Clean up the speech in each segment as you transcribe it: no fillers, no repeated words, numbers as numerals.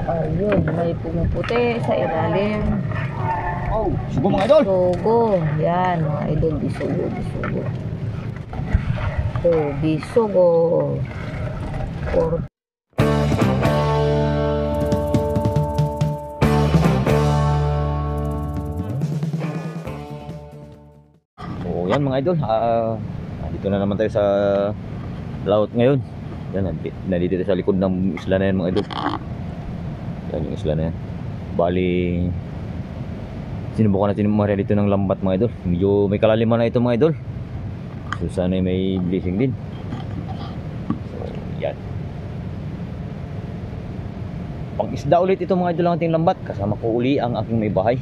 Ayun, may pumuputi sa ilalim. Oh, sugo mga idol. Bisugo. Yan, mga idol. Bisugo, bisugo. Oh, bisugo. Or So yan mga idol, dito na naman tayo sa laut ngayon. Yan, nandito tayo sa likod ng isla na yan mga idol. Yan yung isla na yan. Bali, sinubukan natin umarya dito ng lambat mga idol. Medyo may kalaliman na ito mga idol. So sana may blessing din. So yan. Pang isda ulit ito mga idol ang ating lambat. Kasama ko uli ang aking may bahay.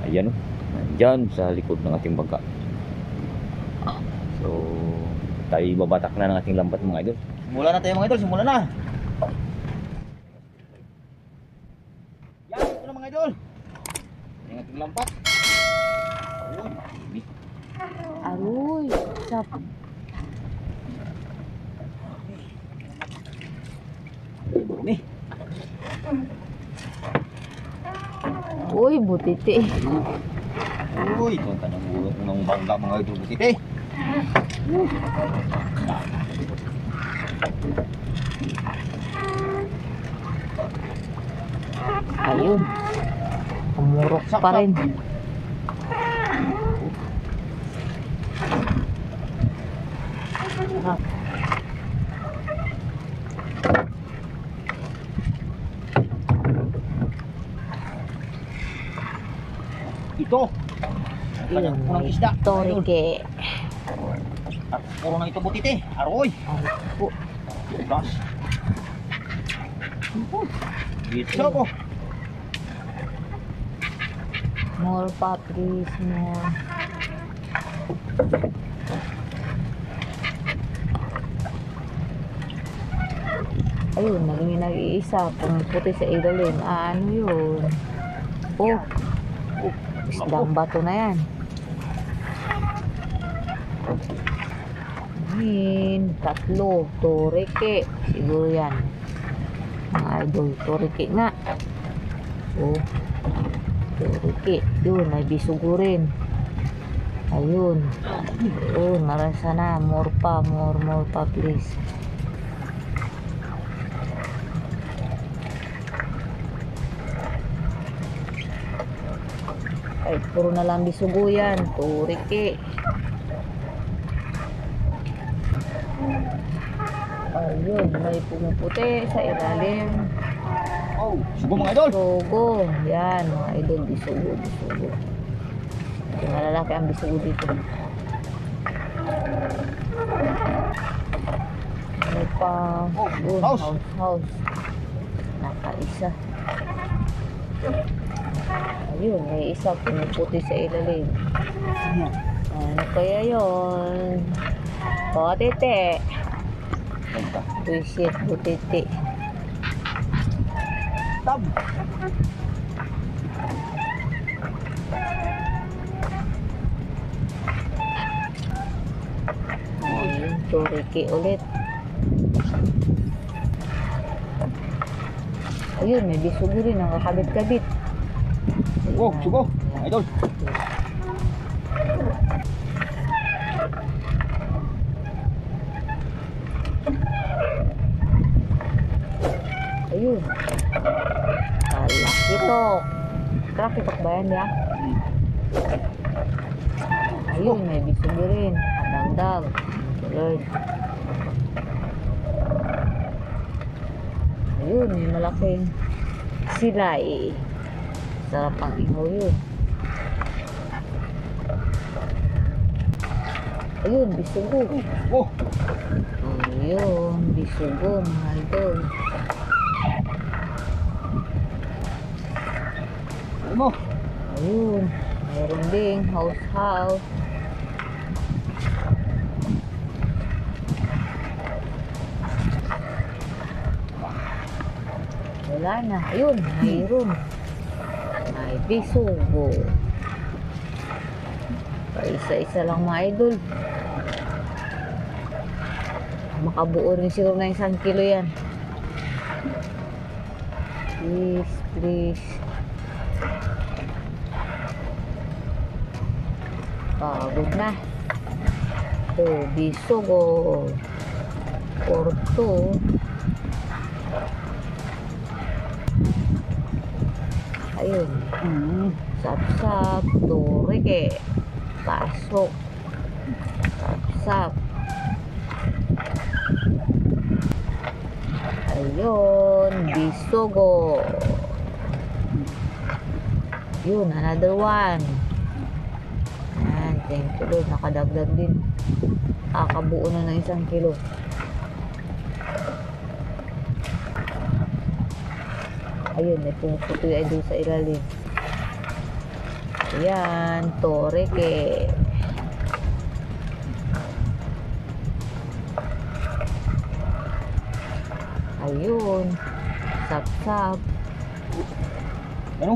Ayan o, nandyan sa likod ng ating bangka. So tayo babatak na ng ating lambat mga idol. Simula na tayo mga idol, simula na. Yan, ito na mga idol. Yung ating lambat. aroy, sap. Marumi. Uy, butiti. Uy, punta ng ulong ng bangka mga idol butiti. Ayun. Umurok pa rin. Sarap. Ito. Kanyang punang isda. Torike. At puro na ito butiti. Aroy. Po. Gas. Dito ako. More pa, please. More. Ayun, naging nag-iisa. Pumuputi sa ilalim. Ano yun? Oh. Isdang bato na yan. Ayan. Tatlo. Torike. Siguro yan. Mga idol. Torike nga. Oh. Torike. Yun. May bisugo rin. Ayun. Oh, narasa na. More pa. More pa, please. Ay, puro na lang bisugo yan. Torike. Ayun, may pumuputi sa ilalim. Oh, sugo mga idol. Bisugo. Yan, mga idol. Bisugo, bisugo. Yung lalaki ang bisugo dito. Ano pa? Yun, house. House. Nakaisa. Ayun, may isa pumuputi sa ilalim. Ano kaya yun? Butiti. Buisit, butiti. Tab. Ayun, torike ulit. Ayun, may bisugo rin. Nakakabit-kabit. Oh, sugo. Mga idol. Ayun. Kalaki to. Kalaki to ba yan ya? Ayun, may bisugo rin. Kadagdag. Lord. Ayun, may malaking silay. Sarap ang ihaw yun. Ayun, bisugo. Oh, Ayun, bisugo, mga idol. ano mo? Ayun, mayroon ding house. Wala na. Ayun, mayroon. May bisugo. Isa-isa lang mga idol. Makabuo rin siguro na 1 kilo yan. Please, please. Pagod na. Oh, bisugo. Porto. Ayun. Sap-sap. Turike. Pasok. Sap-sap. Ayun. Bisugo. Yun, another one. Ayan, thank you Lord. Nakadagdag din. Kakabuo na ng 1 kilo. Ayun, may pumuputoy ay doon sa ilalim. Ayan, toreke. Ayun, sap-sap. Ano?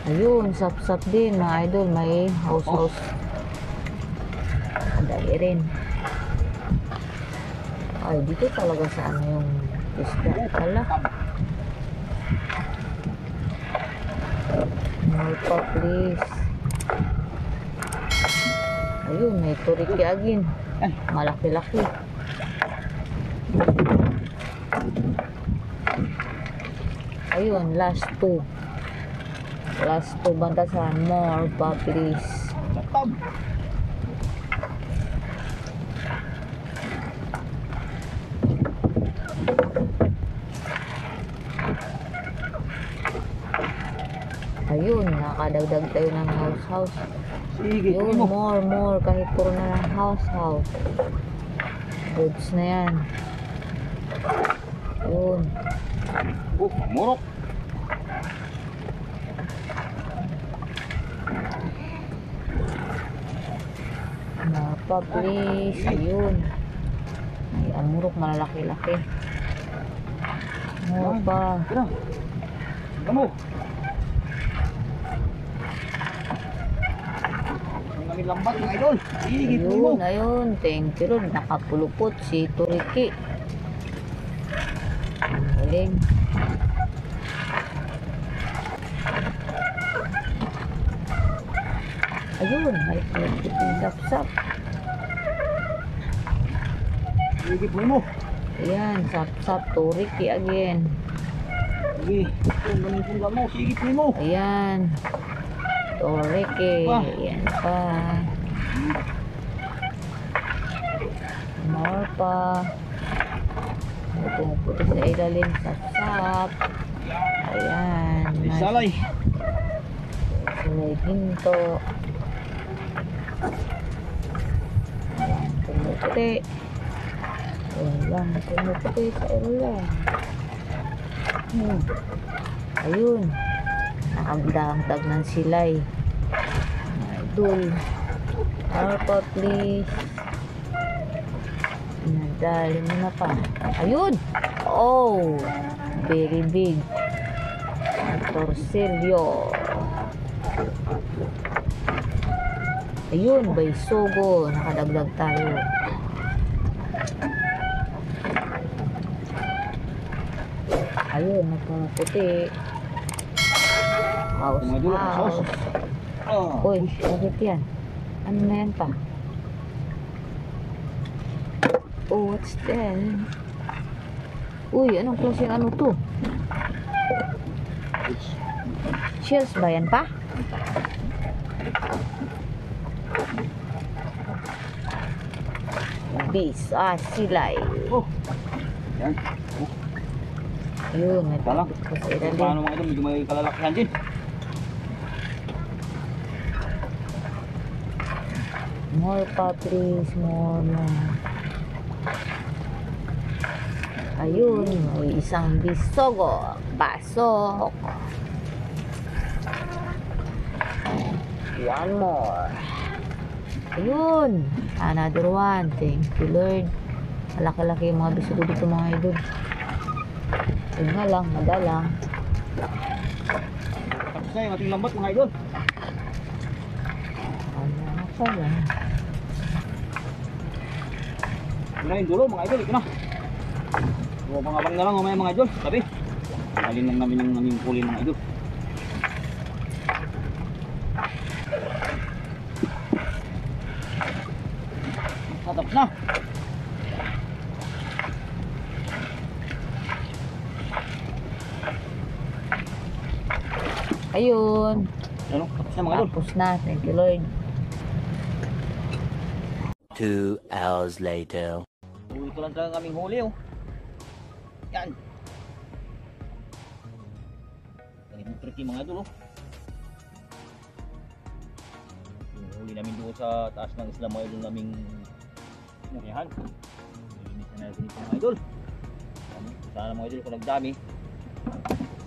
Ayun, sap-sap din mga idol. May house. Madali rin. Ay, dito talaga sa ano yung isda. Wala. More pa, please. Ayun, may turiki agin. Malaki-laki. Ayun, last 2. Last 2 bantasan. More pa, please. Ayun, nakadagdag tayo ng house. Sige, Yun, more. Kahit puro na lang house. Goods na yan. Yun. Murok. Mapa, please. Ayun. Ay, amurok, malalaki-laki. Mapa. Tira. Kamu. Ang lambat ng idol. Sige, mo. Ayun. Thank you Lord. Nakapulupot si Turiki. Ang galing. Ayun. May pulupot yung sap-sap. Sige, mo. Ayan. Sap-sap. Turiki again. Sige. Pungga mo. Sige, mo. Ayan. Toreke. Ayan pa. More pa. May pumuputi sa ilalim. Sap-sap. Ayan. May salay. Salay ginto. Ayan. Pumuputi. Ayan lang. Pumuputi sa ilalim. Ayun. Nakagdangtag ng silay. Idol. Arpa, please. Nadali mo na pa. Ayun! Oh! Very big. Torsilyo. Ayun, baysogo. Nakadagdag tayo. Ayun, nagpumuputi. House. Uy, bakit yan? Ano na yan pa? Oh, what's that? Uy, anong klaseng ano to? Shells ba yan pa? Bisa silay. Yan. Ayun, may Talang. tapos ko sa ilalim. Paano mga ito? Medyo may kalalakihan din. More pa, please. More. Ayun, may isang bisogo. Pasok. One more. Ayun. Another one. Thank you, Lord. Malaki-laki yung mga bisogo dito mga idol. Yun nga lang, madalang. Tapos na yung ating lambat mga idol. Ano na pala? Ito na yung dulo mga idol, ito na. So mga abang na lang mamaya mga idol, sabi. Alin lang namin yung naming kulin mga idol. Tapos na. Ayun. Ano? Tapos na mga idol. Tapos na. Thank you, Lord. 2 hours later. So, ito lang talaga kaming huli oh. Yan. Ganitong tricky mga idol oh. Yung huli namin doon sa taas ng isla mga idol naming narihan. Ilinis na natin ito mga idol. Sana mga idol kung nagdami.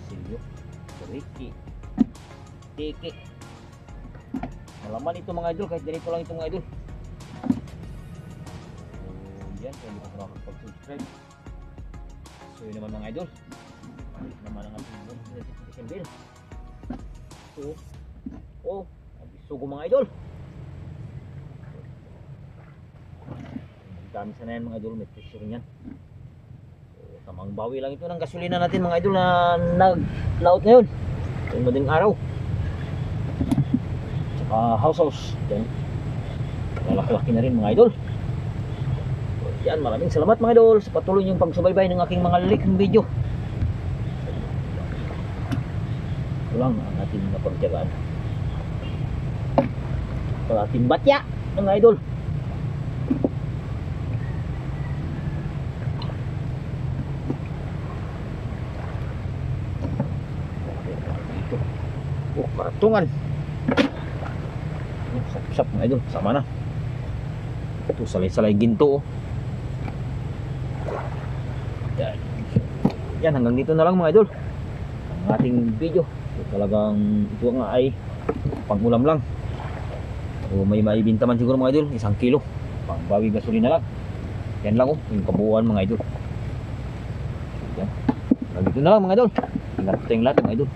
Silyo. Ricky. Tiki. Malaman ito mga idol kahit ganito lang ito mga idol. So yan, kung hindi ko nakakapag-subscribe. So yun naman mga idol. Ito naman ang ating notification bell. So, oh, abiso ko mga idol. Dami sana yan mga idol, may pressure yan. So tamang bawi lang ito ng gasolina natin mga idol na nag-laot ngayon. Yung madaling araw. Tsaka house. Yan. Lalaki-laki na rin mga idol. So, yan, maraming salamat mga idol sa patuloy niyong pagsubaybay ng aking mga liking video. Ito lang ang ating napagtyagaan. Ito ating batya mga idol. Oh, karatungan. Sap-sap mga idol, sama na. Ito salay-salay ginto oh. Yan. Yan, hanggang dito na lang mga idol ang ating video. So, talagang ito nga ay pang-ulam lang. O may maibinta man siguro mga idol, 1 kilo. Pangbawi gasolina lang. Yan lang oh, yung kabuuan mga idol. Yan. Hanggang dito na lang mga idol. Ingat tayong lahat mga idol.